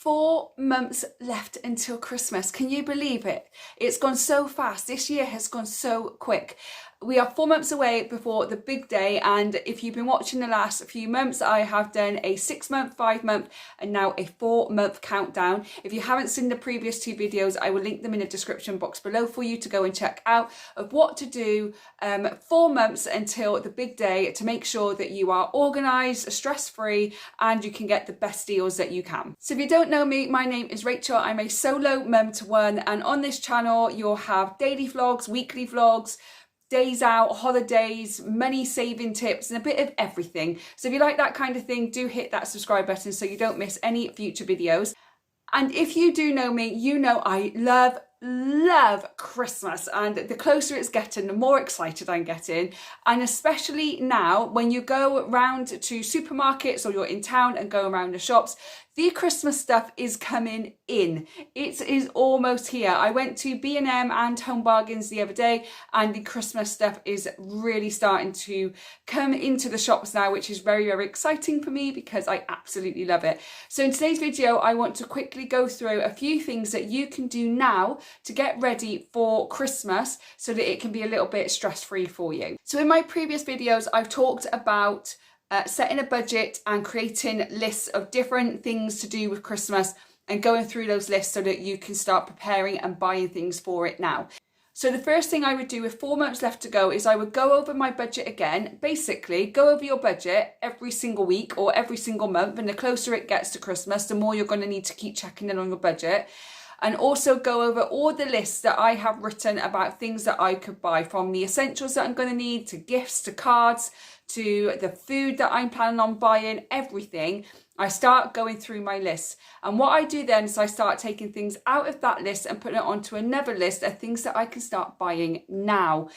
4 months left until Christmas. Can you believe it? It's gone so fast. This year has gone so quick. We are 4 months away before the big day, and if you've been watching the last few months, I have done a 6-month, 5-month and now a 4-month countdown. If you haven't seen the previous 2 videos, I will link them in the description box below for you to go and check out of what to do 4 months until the big day to make sure that you are organised, stress-free, and you can get the best deals that you can. So if you don't know me, my name is Rachel. I'm a solo mum to one, and on this channel you'll have daily vlogs, weekly vlogs, days out, holidays, money saving tips, and a bit of everything. So if you like that kind of thing, do hit that subscribe button so you don't miss any future videos. And if you do know me, you know I love Christmas, and the closer it's getting, the more excited I'm getting. And especially now when you go round to supermarkets or you're in town and go around the shops, the Christmas stuff is coming in. It is almost here. I went to B&M and Home Bargains the other day, and the Christmas stuff is really starting to come into the shops now, which is very, very exciting for me because I absolutely love it. So in today's video, I want to quickly go through a few things that you can do now to get ready for Christmas so that it can be a little bit stress-free for you. So in my previous videos, I've talked about setting a budget and creating lists of different things to do with Christmas and going through those lists so that you can start preparing and buying things for it now. So the first thing I would do with 4 months left to go is I would go over my budget again. Basically, go over your budget every single week or every single month, and the closer it gets to Christmas, the more you're going to need to keep checking in on your budget. And also go over all the lists that I have written about things that I could buy, from the essentials that I'm going to need, to gifts, to cards, to the food that I'm planning on buying, everything. I start going through my list. And what I do then is I start taking things out of that list and putting it onto another list of things that I can start buying now.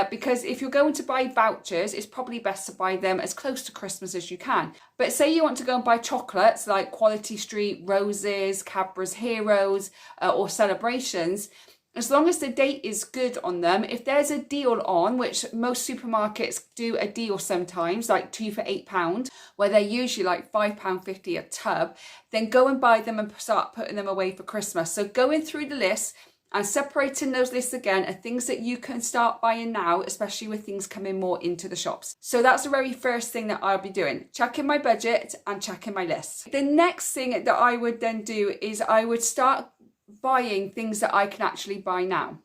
Because if you're going to buy vouchers, it's probably best to buy them as close to Christmas as you can. But say you want to go and buy chocolates like Quality Street, Roses, Cadbury's Heroes, or Celebrations, as long as the date is good on them, if there's a deal on, which most supermarkets do a deal sometimes, like 2 for £8, where they're usually like £5.50 a tub, then go and buy them and start putting them away for Christmas. So going through the list and separating those lists again are things that you can start buying now, especially with things coming more into the shops. So that's the very first thing that I'll be doing, checking my budget and checking my list. The next thing that I would then do is I would start buying things that I can actually buy now.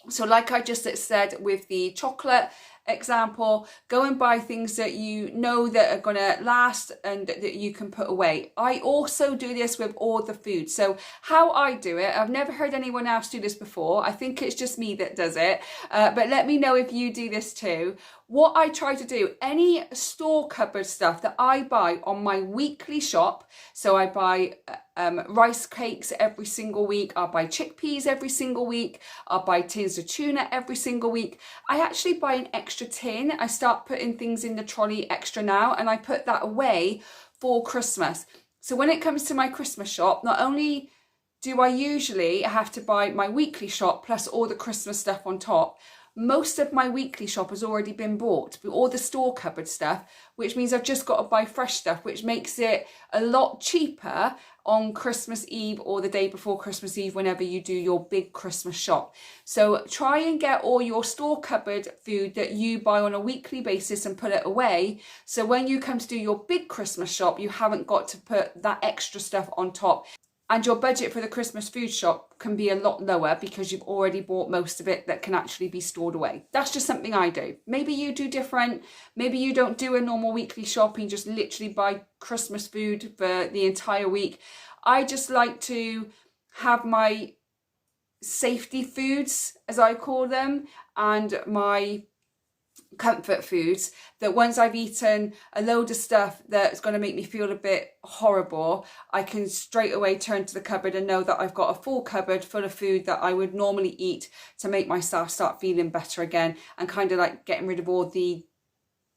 So like I just said with the chocolate example, go and buy things that you know that are gonna last and that you can put away. I also do this with all the food. So how I do it, I've never heard anyone else do this before. I think it's just me that does it, but let me know if you do this too. What I try to do, any store cupboard stuff that I buy on my weekly shop, so I buy rice cakes every single week, I'll buy chickpeas every single week, I'll buy tins of tuna every single week. I actually buy an extra tin. I start putting things in the trolley extra now, and I put that away for Christmas. So when it comes to my Christmas shop, not only do I usually have to buy my weekly shop plus all the Christmas stuff on top, most of my weekly shop has already been bought, all the store cupboard stuff, which means I've just got to buy fresh stuff, which makes it a lot cheaper on Christmas Eve or the day before Christmas Eve whenever you do your big Christmas shop. So try and get all your store cupboard food that you buy on a weekly basis and put it away, so when you come to do your big Christmas shop, you haven't got to put that extra stuff on top. And your budget for the Christmas food shop can be a lot lower because you've already bought most of it that can actually be stored away. That's just something I do. Maybe you do different. Maybe you don't do a normal weekly shop and you just literally buy Christmas food for the entire week. I just like to have my safety foods, as I call them, and my comfort foods, that once I've eaten a load of stuff that's going to make me feel a bit horrible, I can straight away turn to the cupboard and know that I've got a full cupboard full of food that I would normally eat to make myself start feeling better again, and kind of like getting rid of all the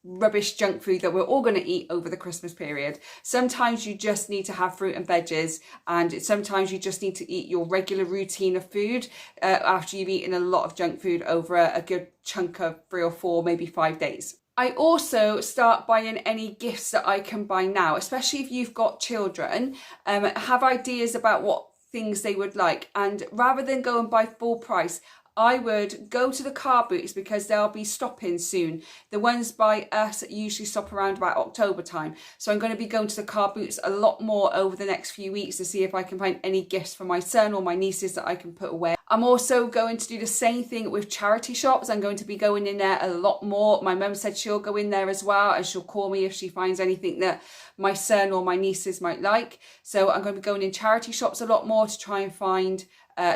rubbish junk food that we're all going to eat over the Christmas period. Sometimes you just need to have fruit and veggies, and sometimes you just need to eat your regular routine of food after you've eaten a lot of junk food over a good chunk of 3 or 4, maybe 5 days. I also start buying any gifts that I can buy now, especially if you've got children. Have ideas about what things they would like, and rather than go and buy full price, I would go to the car boots because they'll be stopping soon. The ones by us usually stop around about October time. So I'm going to be going to the car boots a lot more over the next few weeks to see if I can find any gifts for my son or my nieces that I can put away. I'm also going to do the same thing with charity shops. I'm going to be going in there a lot more. My mum said she'll go in there as well, and she'll call me if she finds anything that my son or my nieces might like. So I'm going to be going in charity shops a lot more to try and find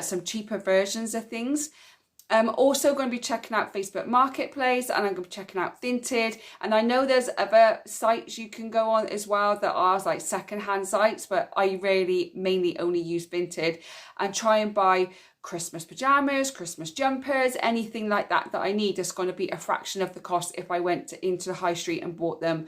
some cheaper versions of things. I'm also going to be checking out Facebook Marketplace, and I'm going to be checking out Vinted. And I know there's other sites you can go on as well that are like secondhand sites, but I really mainly only use Vinted, and try and buy Christmas pajamas, Christmas jumpers, anything like that that I need. It's going to be a fraction of the cost if I went into the high street and bought them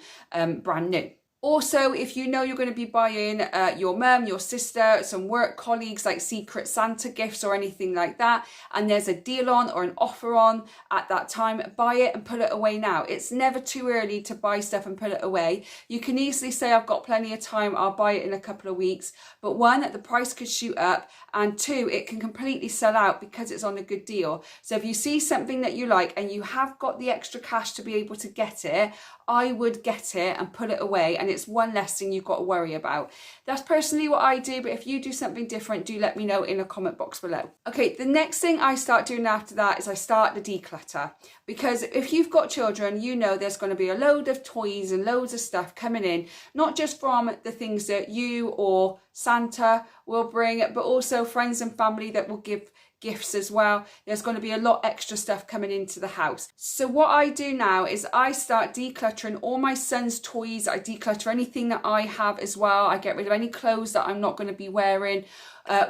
brand new. Also, if you know you're going to be buying your mum, your sister, some work colleagues like Secret Santa gifts or anything like that, and there's a deal on or an offer on at that time, buy it and put it away now. It's never too early to buy stuff and put it away. You can easily say, I've got plenty of time, I'll buy it in a couple of weeks. But one, the price could shoot up, and two, it can completely sell out because it's on a good deal. So if you see something that you like and you have got the extra cash to be able to get it, I would get it and put it away, and it's one less thing you've got to worry about. That's personally what I do, but if you do something different, do let me know in a comment box below. Okay, the next thing I start doing after that is I start the declutter, because if you've got children, you know there's going to be a load of toys and loads of stuff coming in, not just from the things that you or Santa will bring, but also friends and family that will give gifts as well. There's going to be a lot extra stuff coming into the house. So what I do now is I start decluttering all my son's toys. I declutter anything that I have as well. I get rid of any clothes that I'm not going to be wearing.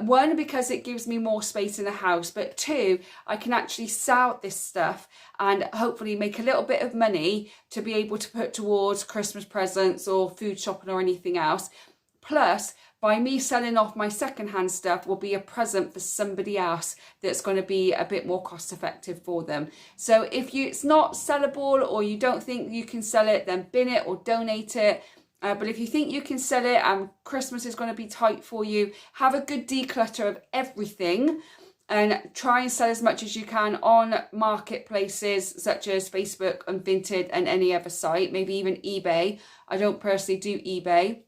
One, because it gives me more space in the house, but two, I can actually sell this stuff and hopefully make a little bit of money to be able to put towards Christmas presents or food shopping or anything else. Plus, by me selling off my secondhand stuff will be a present for somebody else that's going to be a bit more cost effective for them. So if it's not sellable or you don't think you can sell it, then bin it or donate it. But if you think you can sell it and Christmas is going to be tight for you, have a good declutter of everything and try and sell as much as you can on marketplaces such as Facebook and Vinted and any other site, maybe even eBay. I don't personally do eBay,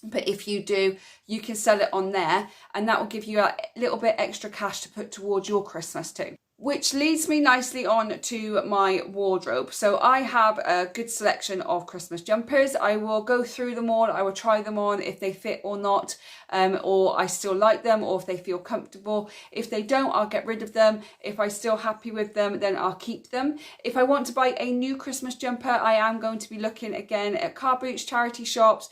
but if you do, you can sell it on there, and that will give you a little bit extra cash to put towards your Christmas too. Which leads me nicely on to my wardrobe. So I have a good selection of Christmas jumpers. I will go through them all. I will try them on if they fit or not, or I still like them, or if they feel comfortable. If they don't, I'll get rid of them. If I'm still happy with them, then I'll keep them. If I want to buy a new Christmas jumper, I am going to be looking again at car boots, charity shops,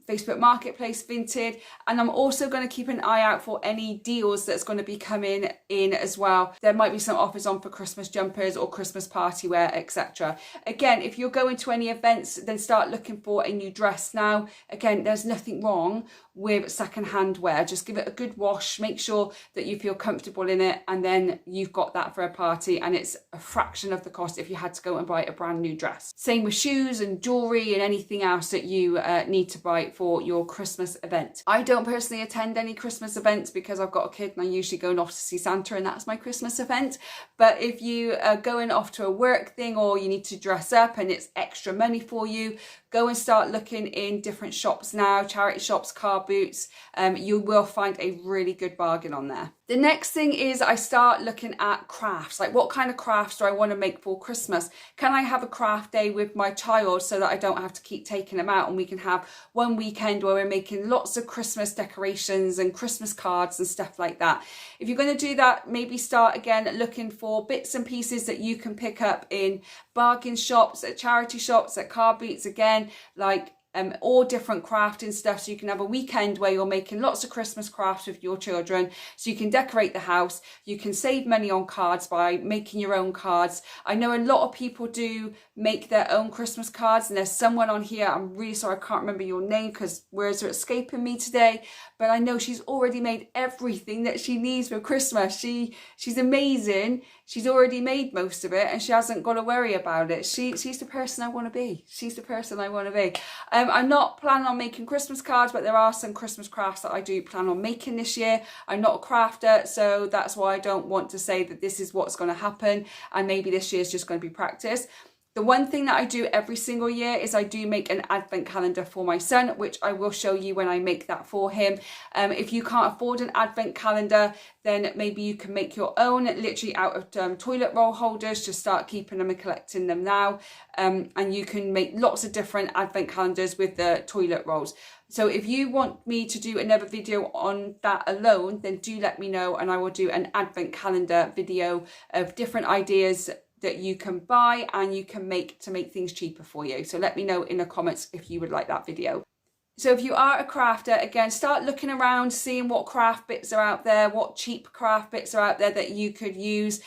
Facebook Marketplace, Vinted, and I'm also going to keep an eye out for any deals that's going to be coming in as well. There might be some offers on for Christmas jumpers or Christmas party wear, etc. Again, if you're going to any events, then start looking for a new dress now. Again, there's nothing wrong with second-hand wear. Just give it a good wash, make sure that you feel comfortable in it, and then you've got that for a party, and it's a fraction of the cost if you had to go and buy a brand new dress. Same with shoes and jewellery and anything else that you need to buy for your Christmas event. I don't personally attend any Christmas events because I've got a kid and I'm usually going off to see Santa, and that's my Christmas event. But if you are going off to a work thing or you need to dress up and it's extra money for you, go and start looking in different shops now, charity shops, car boots. You will find a really good bargain on there. The next thing is I start looking at crafts. Like, what kind of crafts do I want to make for Christmas? Can I have a craft day with my child so that I don't have to keep taking them out, and we can have one weekend where we're making lots of Christmas decorations and Christmas cards and stuff like that? If you're going to do that, maybe start again looking for bits and pieces that you can pick up in bargain shops, at charity shops, at car boots again, like all different crafting stuff, so you can have a weekend where you're making lots of Christmas crafts with your children, so you can decorate the house. You can save money on cards by making your own cards. I know a lot of people do make their own Christmas cards, and there's someone on here, I'm really sorry I can't remember your name because words are escaping me today, but I know she's already made everything that she needs for Christmas. She's amazing. She's already made most of it and she hasn't got to worry about it. She's the person I want to be. She's the person I want to be. I'm not planning on making Christmas cards, but there are some Christmas crafts that I do plan on making this year. I'm not a crafter, so that's why I don't want to say that this is what's going to happen and maybe this year is just going to be practice. The one thing that I do every single year is I do make an advent calendar for my son, which I will show you when I make that for him. If you can't afford an advent calendar, then maybe you can make your own, literally out of toilet roll holders. Just start keeping them and collecting them now. And you can make lots of different advent calendars with the toilet rolls. So if you want me to do another video on that alone, then do let me know and I will do an advent calendar video of different ideas that you can buy and you can make to make things cheaper for you. So let me know in the comments if you would like that video. So if you are a crafter, again, start looking around, seeing what craft bits are out there, what cheap craft bits are out there that you could use,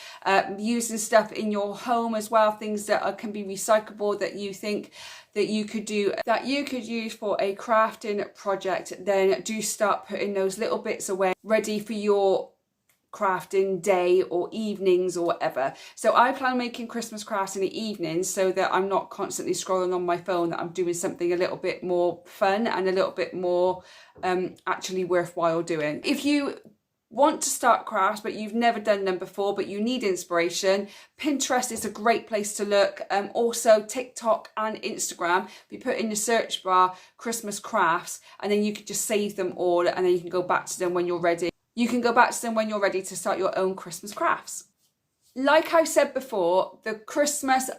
using stuff in your home as well, things that can be recyclable that you think that you could do, that you could use for a crafting project. Then do start putting those little bits away, ready for your crafting day or evenings or whatever. So I plan on making Christmas crafts in the evenings so that I'm not constantly scrolling on my phone, that I'm doing something a little bit more fun and a little bit more actually worthwhile doing. If you want to start crafts but you've never done them before but you need inspiration, Pinterest is a great place to look. Also TikTok and Instagram, if you put in the search bar Christmas crafts, and then you could just save them all and then you can go back to them when you're ready. You can go back to them when you're ready to start your own Christmas crafts. Like I said before, the Christmas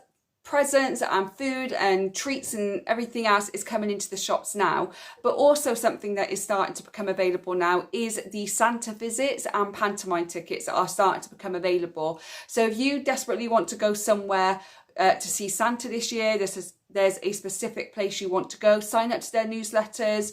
presents and food and treats and everything else is coming into the shops now, but also something that is starting to become available now is the Santa visits and pantomime tickets that are starting to become available. So if you desperately want to go somewhere to see Santa this year, there's a specific place you want to go, sign up to their newsletters,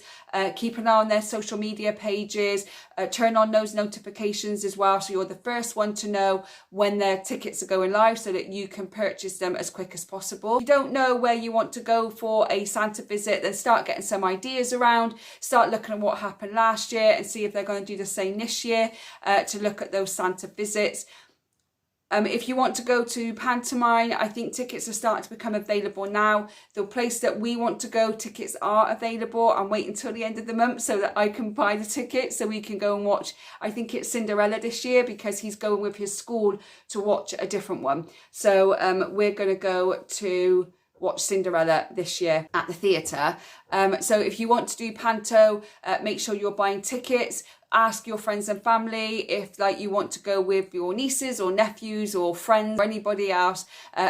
keep an eye on their social media pages, turn on those notifications as well so you're the first one to know when their tickets are going live so that you can purchase them as quick as possible. If you don't know where you want to go for a Santa visit, then start getting some ideas around, start looking at what happened last year and see if they're going to do the same this year to look at those Santa visits. If you want to go to pantomime, I think tickets are starting to become available now. The place that we want to go, tickets are available. I'm waiting until the end of the month so that I can buy the tickets so we can go and watch, I think it's Cinderella this year because he's going with his school to watch a different one. So we're going to go to watch Cinderella this year at the theatre. So if you want to do panto, make sure you're buying tickets. Ask your friends and family if you want to go with your nieces or nephews or friends or anybody else.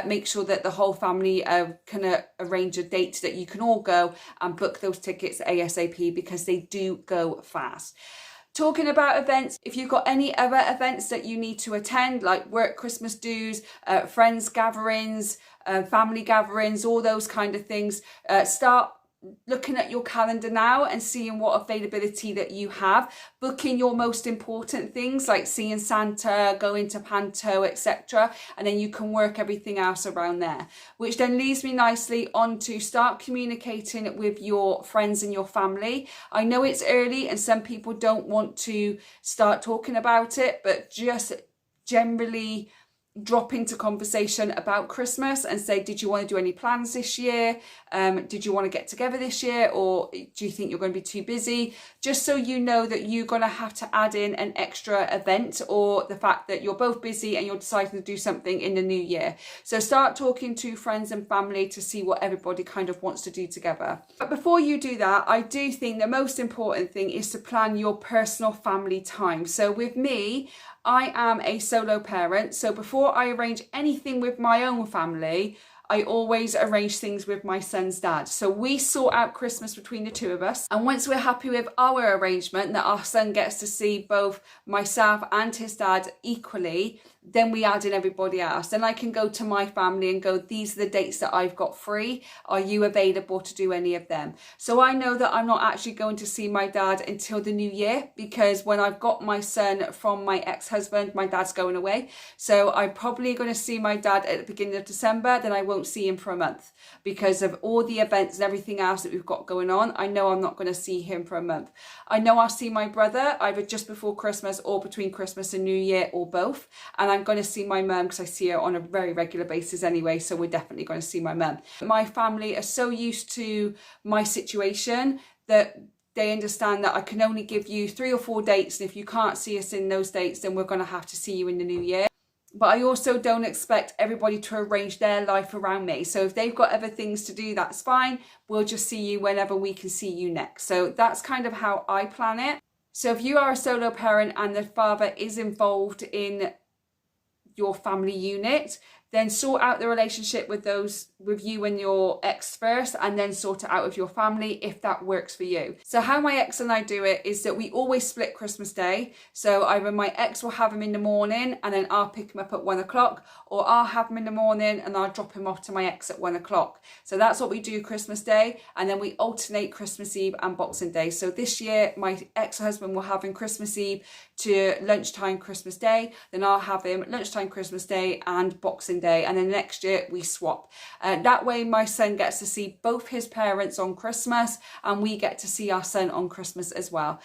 Make sure that the whole family can arrange a date that you can all go and book those tickets ASAP because they do go fast. Talking about events, if you've got any other events that you need to attend, like work Christmas dues, friends gatherings, family gatherings, all those kind of things, start looking at your calendar now and seeing what availability that you have, booking your most important things like seeing Santa, going to panto, etc., and then you can work everything else around there, which then leads me nicely on to start communicating with your friends and your family. I know it's early and some people don't want to start talking about it, but just generally drop into conversation about Christmas and say, did you want to do any plans this year? Did you want to get together this year? Or do you think you're going to be too busy? Just so you know that you're going to have to add in an extra event or the fact that you're both busy and you're deciding to do something in the new year. So start talking to friends and family to see what everybody kind of wants to do together. But before you do that, I do think the most important thing is to plan your personal family time. So with me, I am a solo parent, so before I arrange anything with my own family, I always arrange things with my son's dad. So we sort out Christmas between the two of us. And once we're happy with our arrangement, that our son gets to see both myself and his dad equally, then we add in everybody else. Then I can go to my family and go, these are the dates that I've got free. Are you available to do any of them? So I know that I'm not actually going to see my dad until the new year, because when I've got my son from my ex-husband, my dad's going away. So I'm probably going to see my dad at the beginning of December, then I won't see him for a month because of all the events and everything else that we've got going on. I know I'm not going to see him for a month. I know I'll see my brother either just before Christmas or between Christmas and New Year, or both. And I'm going to see my mum because I see her on a very regular basis anyway, so we're definitely going to see my mum. My family are so used to my situation that they understand that I can only give you 3 or 4 dates, and if you can't see us in those dates, then we're going to have to see you in the new year. But I also don't expect everybody to arrange their life around me. So if they've got other things to do, that's fine. We'll just see you whenever we can see you next. So that's kind of how I plan it. So if you are a solo parent and the father is involved in your family unit, then sort out the relationship with you and your ex first, and then sort it out with your family if that works for you. So how my ex and I do it is that we always split Christmas Day. So either my ex will have him in the morning and then I'll pick him up at 1 o'clock, or I'll have him in the morning and I'll drop him off to my ex at 1 o'clock. So that's what we do Christmas Day, and then we alternate Christmas Eve and Boxing Day. So this year my ex-husband will have him Christmas Eve to lunchtime Christmas Day, then I'll have him lunchtime Christmas Day and Boxing Day, and then next year we swap. That way my son gets to see both his parents on Christmas, and we get to see our son on Christmas as well.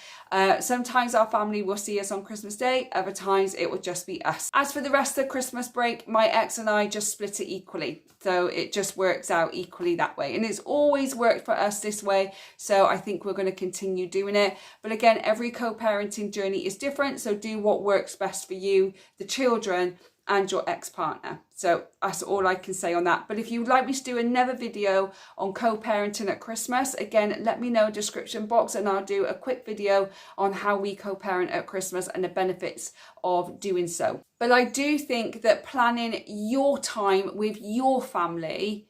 Sometimes our family will see us on Christmas Day, other times it will just be us. As for the rest of the Christmas break, my ex and I just split it equally, so it just works out equally that way, and it's always worked for us this way, so I think we're going to continue doing it. But again, every co-parenting journey is different, so do what works best for you, the children and your ex-partner. So that's all I can say on that. But if you'd like me to do another video on co-parenting at Christmas, again, let me know in the description box and I'll do a quick video on how we co-parent at Christmas and the benefits of doing so. But I do think that planning your time with your family,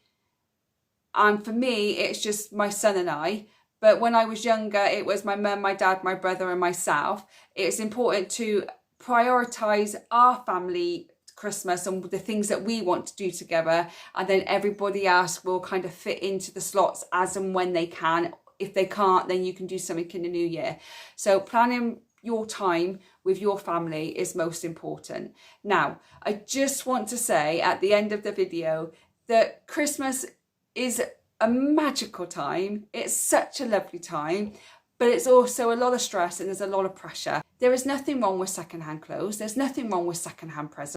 and for me, it's just my son and I, but when I was younger, it was my mum, my dad, my brother and myself. It's important to prioritise our family Christmas and the things that we want to do together, and then everybody else will kind of fit into the slots as and when they can. If they can't, then you can do something in the new year. So planning your time with your family is most important. Now, I just want to say at the end of the video that Christmas is a magical time. It's such a lovely time, but it's also a lot of stress and there's a lot of pressure. There is nothing wrong with secondhand clothes. There's nothing wrong with secondhand presents.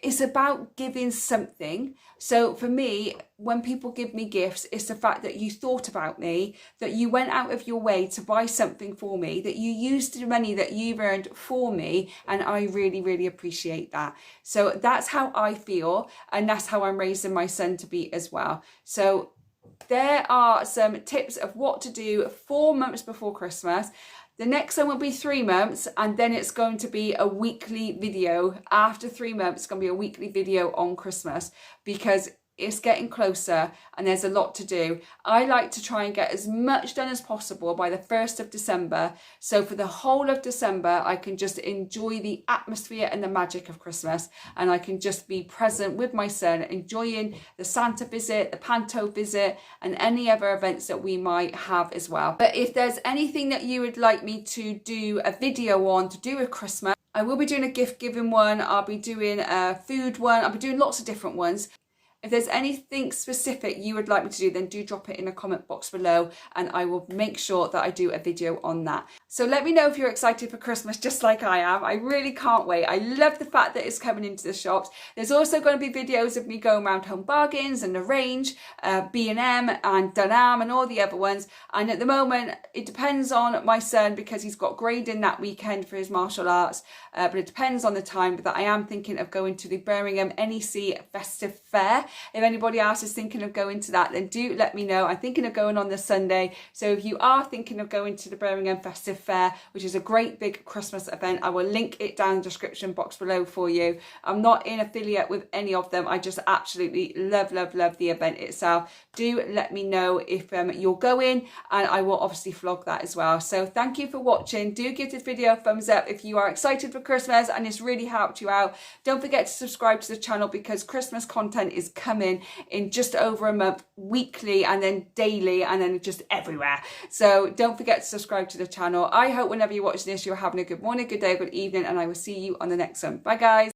It's about giving something. So for me, when people give me gifts, it's the fact that you thought about me, that you went out of your way to buy something for me, that you used the money that you've earned for me, and I really, really appreciate that. So that's how I feel, and that's how I'm raising my son to be as well. So there are some tips of what to do 4 months before Christmas. The next one will be 3 months, and then it's going to be a weekly video. After 3 months, it's going to be a weekly video on Christmas, because it's getting closer and there's a lot to do. I like to try and get as much done as possible by the 1st of December. So for the whole of December, I can just enjoy the atmosphere and the magic of Christmas, and I can just be present with my son, enjoying the Santa visit, the Panto visit, and any other events that we might have as well. But if there's anything that you would like me to do a video on to do with Christmas, I will be doing a gift giving one, I'll be doing a food one, I'll be doing lots of different ones. If there's anything specific you would like me to do, then do drop it in the comment box below and I will make sure that I do a video on that. So let me know if you're excited for Christmas just like I am. I really can't wait. I love the fact that it's coming into the shops. There's also going to be videos of me going around Home Bargains and The Range, B&M and Dunham and all the other ones. And at the moment, it depends on my son because he's got grading that weekend for his martial arts. But it depends on the time, but that I am thinking of going to the Birmingham NEC Festive Fair. If anybody else is thinking of going to that, then do let me know. I'm thinking of going on the Sunday. So if you are thinking of going to the Birmingham Festive Fair, which is a great big Christmas event, I will link it down in the description box below for you. I'm not in affiliate with any of them. I just absolutely love the event itself. Do let me know if you're going, and I will obviously vlog that as well. So thank you for watching. Do give this video a thumbs up if you are excited for Christmas and it's really helped you out. Don't forget to subscribe to the channel because Christmas content is coming in just over a month, weekly and then daily and then just everywhere. So don't forget to subscribe to the channel. I hope whenever you're watching this, you're having a good morning, good day, good evening, and I will see you on the next one. Bye guys.